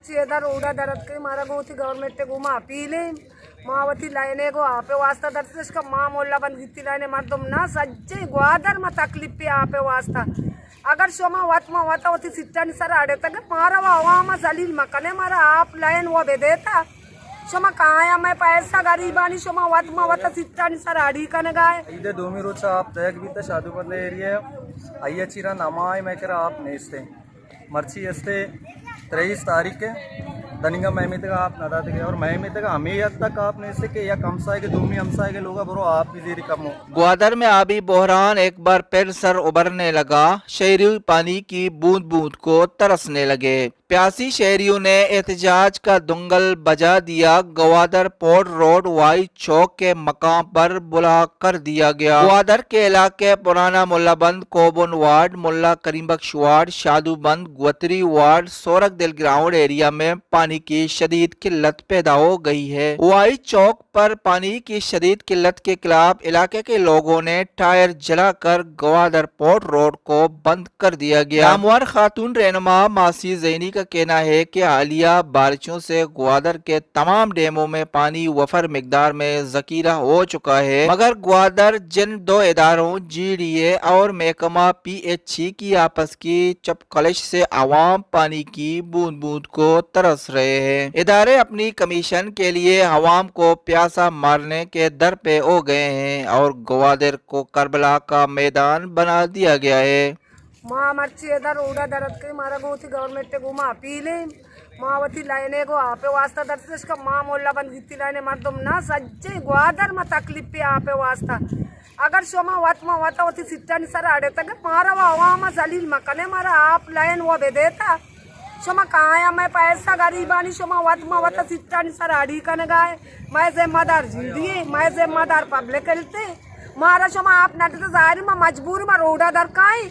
इधर उड़ा दरद के मारा गोथी गवर्नमेंट घुमा पीले मावती लाइने को आपे वास्ता दर्श का माँ मोल्ला बन गित्ती लाइने मार तुम ना सज्जे ग्वादर में तकलीफ पे आपे वास्ता अगर शोमा वातमा वाता होती सिट्टा निसर आड़े तक मारा वामा जलील मकने मारा आप लाइन वो बे देता शोमा कहाँ मैं पैसा गरीबानी शोमा वातमा वाता सिट्टा निसर आड़ी कने गाय इधर दोमी रोज आप तैक भी तो शादू पर ले एरिया अय्या चिरा नमाय मैं करा आप नेस्ते मर्ची अस्ते 23 तारीख के दनिंगा महमित का आप नदा थे और महमित का हमें तक आपने से के या कमसाए के दूमी हमसाए के लोग बरो आप भी देरी कम हो। ग्वादर में आबी बहरान एक बार फिर सर उभरने लगा। शहरी पानी की बूंद बूंद को तरसने लगे। प्यासी शहरियों ने एहतजाज का दुंगल बजा दिया। ग्वादर पोर्ट रोड वाई चौक के मकाम पर बुला कर दिया गया। ग्वादर के इलाके पुराना मुल्लाबंद कोबन वार्ड, मुल्ला करीम बख्श वार्ड, शादूबंद, ग्वतरी वार्ड, सोरक दिल ग्राउंड एरिया में पानी की शदीद किल्लत पैदा हो गई है। वाई चौक पर पानी की शदीद किल्लत के खिलाफ इलाके के लोगों ने टायर जलाकर ग्वादर पोर्ट रोड को बंद कर दिया गया। नामवर खातून रहनुमा मासी जैनी का कहना है कि हालिया बारिशों से ग्वादर के तमाम डैमों में पानी वफर मिकदार में जखीरा हो चुका है, मगर ग्वादर जिन दो इदारों GDA और महकमा PHE की आपस की चपकलिश से आवाम पानी की बूंद बूंद को तरस रहे हैं। इदारे अपनी कमीशन के लिए आवाम को प्यासा मारने के दर पे हो गए हैं और ग्वादर को करबला का मैदान बना दिया गया है। माँ मर्ची इधर उड़ा दरद के मारा गोथी गवर्नमेंट घुमा पीले मावती लाइने को आपे वास्ता दर्श का माँ मोल्ला बन गित्ती लाइने मार तुम ना सज्जे ग्वादर में तकलीफ पे आपे वास्ता अगर शोमा वातमा वाता होती सिट्टा निसर आड़े तक मारा वामा जलील मकने मारा आप लाइन वो बे देता शोमा कहाँ मैं पैसा गरीबानी शोमा वातमा वाता सिट्टा निसर आड़ी कने गाय मैं जिम्मेदार जिंदगी मैं जिम्मेदार पब्लिक हेल्थे मारा शोमा आप नट तो जाहिर में मजबूर में रोड़ा दर काई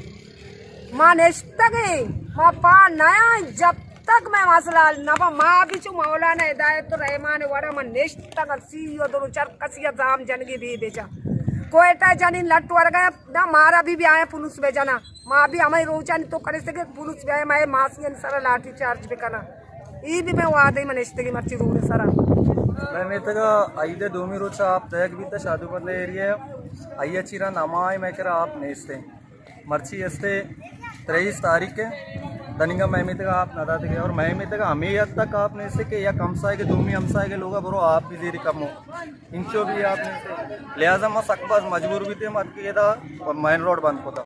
माँ नेश्त गए माँ पा नया जब तक मैं मसला नबा माँ भी चु मौलाना हिदायत रहमान वरा मन नेश्त तक सीयो दोनों चरकसिया जाम जनगी भी बेचा कोयटा जानी लट वर गया ना मारा भी आया पुलिस बेजाना माँ भी हमें रोचानी तो करे से पुलिस भी आया मैं मासियन सारा लाठी चार्ज भी करना ये भी मैं वादे में नेश्त की मर्ची रूढ़ सारा मैं तक इधर दोमी रोज आप तैक भी तो शादू पर ले एरिया अय्या चिरा नमाय मैं करा आप नेस्ते मर्ची अस्ते 23 तारीख के दनिंगा महमित का आप नदा थे और महमित का हमें तक आपने से के या कमसाए के दूमी हमसाए के लोग बरो आप भी देरी कम हो इंचो भी आपने से लिहाजा मैं सकबाज मजबूर भी थे मत किया था और मेन रोड बंद होता।